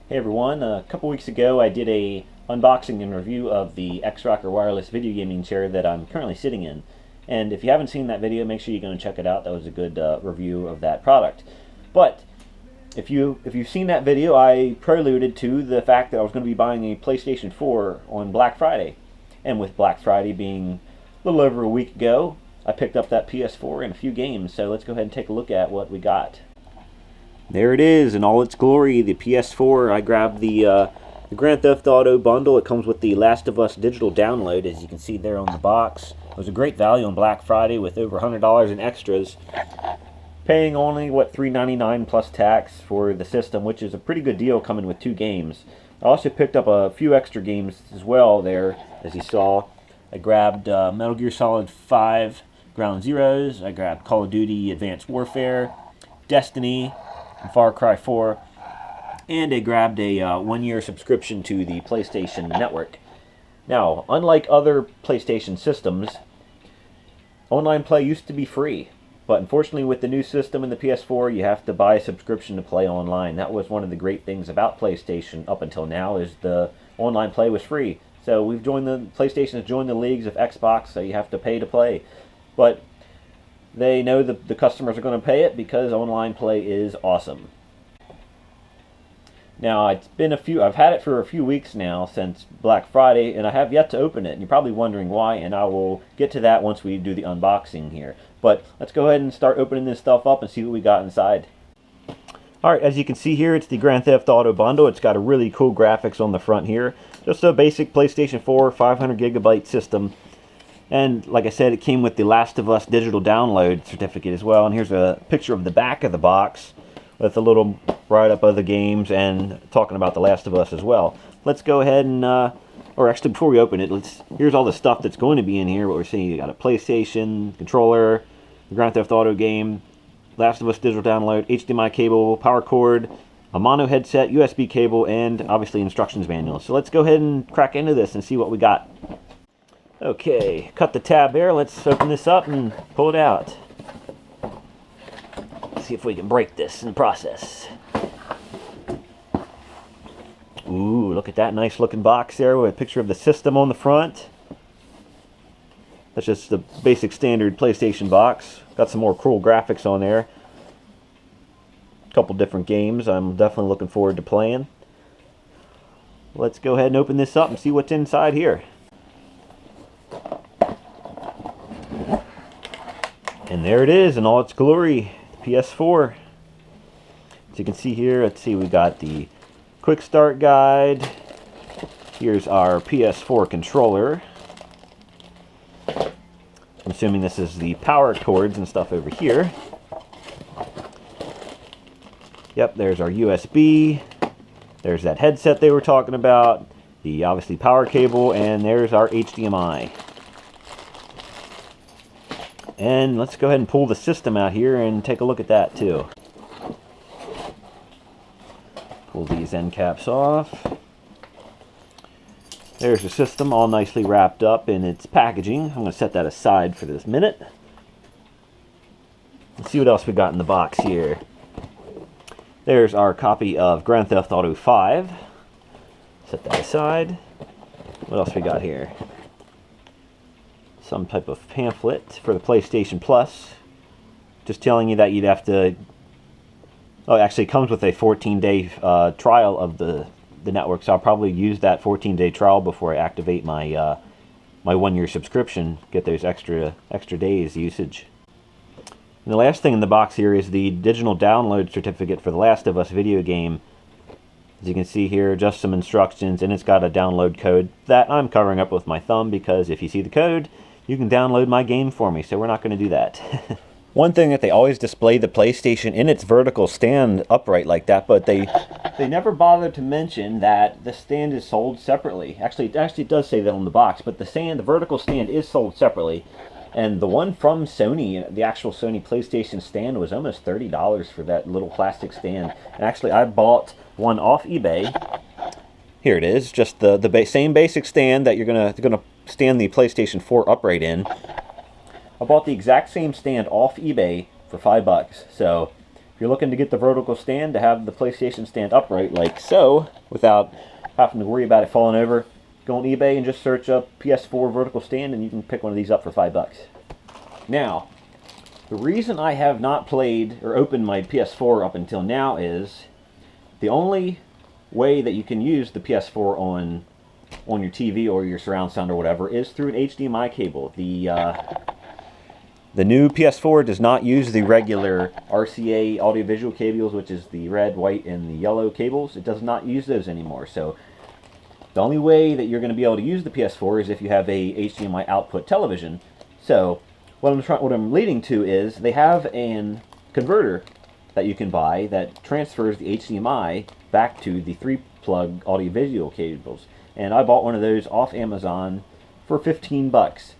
Hey everyone, a couple weeks ago I did a unboxing and review of the X-Rocker wireless video gaming chair that I'm currently sitting in. And if you haven't seen that video, make sure you go and check it out. That was a good review of that product. But if you've seen that video, I preluded to the fact that I was going to be buying a PlayStation 4 on Black Friday. And with Black Friday being a little over a week ago, I picked up that PS4 and a few games. So let's go ahead and take a look at what we got. There it is in all its glory, the PS4. I grabbed the Grand Theft Auto bundle. It comes with the Last of Us digital download, as you can see there on the box. It was a great value on Black Friday with over $100 in extras. Paying only, what, $3.99 plus tax for the system, which is a pretty good deal coming with 2 games. I also picked up a few extra games as well there, as you saw. I grabbed Metal Gear Solid 5 Ground Zeroes. I grabbed Call of Duty Advanced Warfare, Destiny, and Far Cry 4, and I grabbed a 1-year subscription to the PlayStation Network. Now, unlike other PlayStation systems, online play used to be free, but unfortunately with the new system in the PS4, you have to buy a subscription to play online. That was one of the great things about PlayStation up until now, is the online play was free. So we've joined PlayStation has joined the leagues of Xbox, so you have to pay to play. But they know the customers are going to pay it because online play is awesome. Now, I've had it for a few weeks now, since Black Friday, and I have yet to open it. And you're probably wondering why, and I will get to that once we do the unboxing here. But let's go ahead and start opening this stuff up and see what we got inside. Alright, as you can see here, it's the Grand Theft Auto bundle. It's got a really cool graphics on the front here. Just a basic PlayStation 4 500GB system. And like I said, it came with the Last of Us digital download certificate as well. And here's a picture of the back of the box with a little write-up of the games and talking about the Last of Us as well. Let's go ahead and, or actually before we open it, here's all the stuff that's going to be in here. What we're seeing, you got a PlayStation controller, the Grand Theft Auto game, Last of Us digital download, HDMI cable, power cord, a mono headset, USB cable, and obviously instructions manual. So let's go ahead and crack into this and see what we got. Okay, cut the tab there. Let's open this up and pull it out. See if we can break this in the process. Ooh, look at that nice looking box there with a picture of the system on the front. That's just the basic standard PlayStation box. Got some more cool graphics on there. A couple different games I'm definitely looking forward to playing. Let's go ahead and open this up and see what's inside here. And there it is in all its glory, the PS4. As you can see here, let's see, we got the quick start guide. Here's our PS4 controller. I'm assuming this is the power cords and stuff over here. Yep, there's our USB. There's that headset they were talking about. The obviously power cable, and there's our HDMI. And let's go ahead and pull the system out here and take a look at that too. Pull these end caps off. There's the system all nicely wrapped up in its packaging. I'm going to set that aside for this minute. Let's see what else we got in the box here. There's our copy of Grand Theft Auto 5. Set that aside. What else we got here? Some type of pamphlet for the PlayStation Plus. Just telling you that you'd have to... Oh, it actually comes with a 14-day trial of the network, so I'll probably use that 14-day trial before I activate my my 1-year subscription, get those extra days usage. And the last thing in the box here is the digital download certificate for the Last of Us video game. As you can see here, just some instructions, and it's got a download code that I'm covering up with my thumb, because if you see the code, you can download my game for me, so we're not going to do that. One thing that they always display the PlayStation in its vertical stand upright like that, but they never bother to mention that the stand is sold separately. Actually, it does say that on the box, but the vertical stand is sold separately. And the one from Sony, the actual Sony PlayStation stand, was almost $30 for that little plastic stand. And actually, I bought one off eBay. Here it is, just the same basic stand that you're gonna stand the PlayStation 4 upright in. I bought the exact same stand off eBay for $5. So if you're looking to get the vertical stand to have the PlayStation stand upright like so, without having to worry about it falling over, go on eBay and just search up PS4 vertical stand and you can pick one of these up for $5. Now, the reason I have not played or opened my PS4 up until now is the only way that you can use the PS4 on your TV or your surround sound or whatever is through an HDMI cable. The new PS4 does not use the regular RCA audiovisual cables, which is the red, white, and the yellow cables. It does not use those anymore. So the only way that you're going to be able to use the PS4 is if you have a HDMI output television. So what I'm leading to is they have an converter that you can buy that transfers the HDMI back to the 3-plug audiovisual cables. And I bought one of those off Amazon for $15.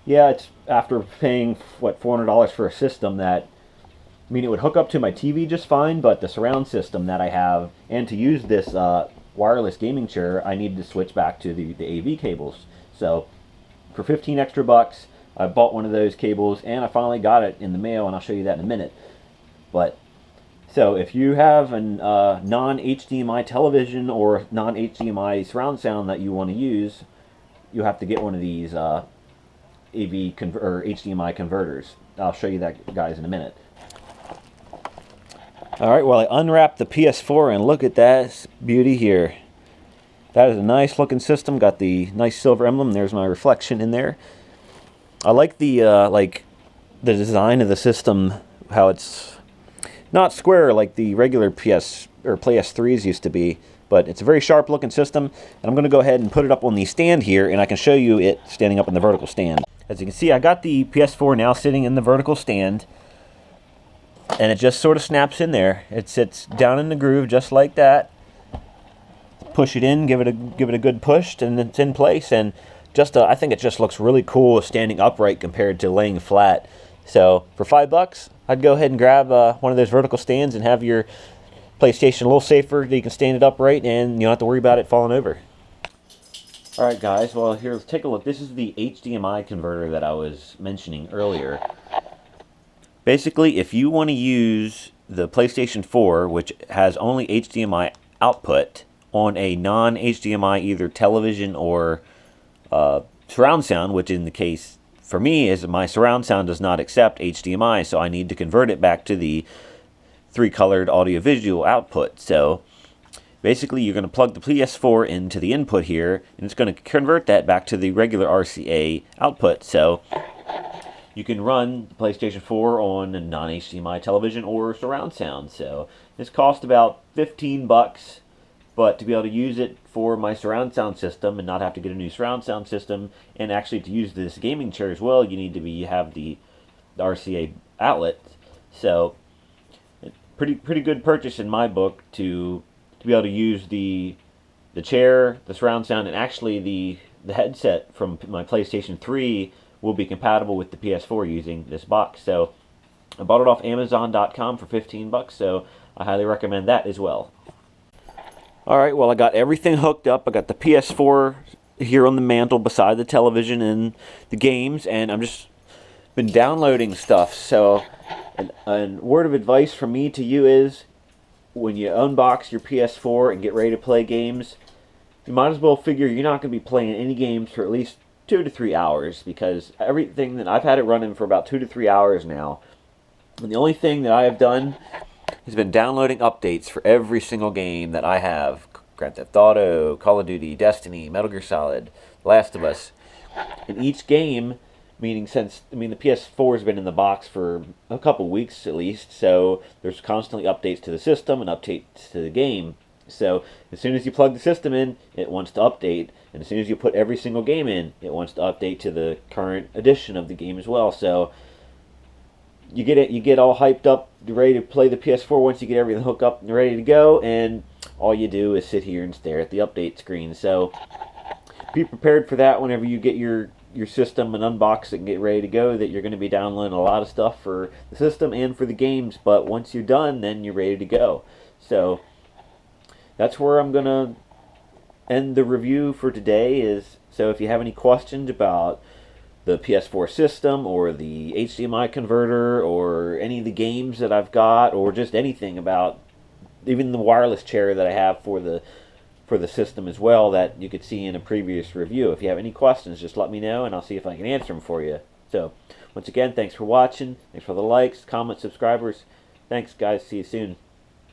Yeah, it's after paying, what, $400 for a system that, I mean, it would hook up to my TV just fine, but the surround system that I have, and to use this wireless gaming chair, I needed to switch back to the AV cables. So for 15 extra bucks, I bought one of those cables, and I finally got it in the mail, and I'll show you that in a minute. But so if you have a non-HDMI television or non-HDMI surround sound that you want to use, you have to get one of these or HDMI converters. I'll show you that, guys, in a minute. Alright, well, I unwrapped the PS4 and look at that beauty here. That is a nice looking system. Got the nice silver emblem. There's my reflection in there. I like the design of the system, how it's not square like the regular PS or PS3s used to be, but it's a very sharp looking system. And I'm going to go ahead and put it up on the stand here, and I can show you it standing up in the vertical stand. As you can see, I got the PS4 now sitting in the vertical stand, and it just sort of snaps in there. It sits down in the groove just like that. Push it in, give it a good push, and it's in place. And just I think it just looks really cool standing upright compared to laying flat. So for $5, I'd go ahead and grab one of those vertical stands and have your PlayStation a little safer. You can stand it upright and you don't have to worry about it falling over. Alright guys, well here, let's take a look. This is the HDMI converter that I was mentioning earlier. Basically, if you want to use the PlayStation 4, which has only HDMI output, on a non-HDMI either television or surround sound, which in the case for me is my surround sound does not accept HDMI, so I need to convert it back to the 3-colored audiovisual output. So basically you're going to plug the PS4 into the input here, and it's going to convert that back to the regular RCA output. So you can run the PlayStation 4 on a non-HDMI television or surround sound. So this cost about $15, but to be able to use it for my surround sound system and not have to get a new surround sound system, and actually to use this gaming chair as well, you need to have the RCA outlet. So pretty good purchase in my book to be able to use the chair, the surround sound, and actually the headset from my PlayStation 3 will be compatible with the PS4 using this box. So I bought it off Amazon.com for $15, so I highly recommend that as well. Alright, well, I got everything hooked up. I got the PS4 here on the mantle beside the television and the games, and I'm just been downloading stuff. So a word of advice from me to you is, when you unbox your PS4 and get ready to play games, you might as well figure you're not going to be playing any games for at least 2 to 3 hours, because everything that I've had it running for about 2 to 3 hours now, and the only thing that I have done has been downloading updates for every single game that I have. Grand Theft Auto, Call of Duty, Destiny, Metal Gear Solid, Last of Us. In each game, meaning the PS4 has been in the box for a couple weeks at least, so there's constantly updates to the system and updates to the game. So as soon as you plug the system in, it wants to update, and as soon as you put every single game in, it wants to update to the current edition of the game as well. So you get all hyped up, ready to play the PS4 once you get everything hooked up and ready to go, and all you do is sit here and stare at the update screen. So be prepared for that whenever you get your system and unbox it and get ready to go, that you're going to be downloading a lot of stuff for the system and for the games, but once you're done, then you're ready to go. So that's where I'm going to end the review for today. So if you have any questions about the PS4 system or the HDMI converter or any of the games that I've got, or just anything about even the wireless chair that I have for the system as well, that you could see in a previous review. If you have any questions, just let me know and I'll see if I can answer them for you. So once again, thanks for watching. Thanks for the likes, comments, subscribers. Thanks guys. See you soon.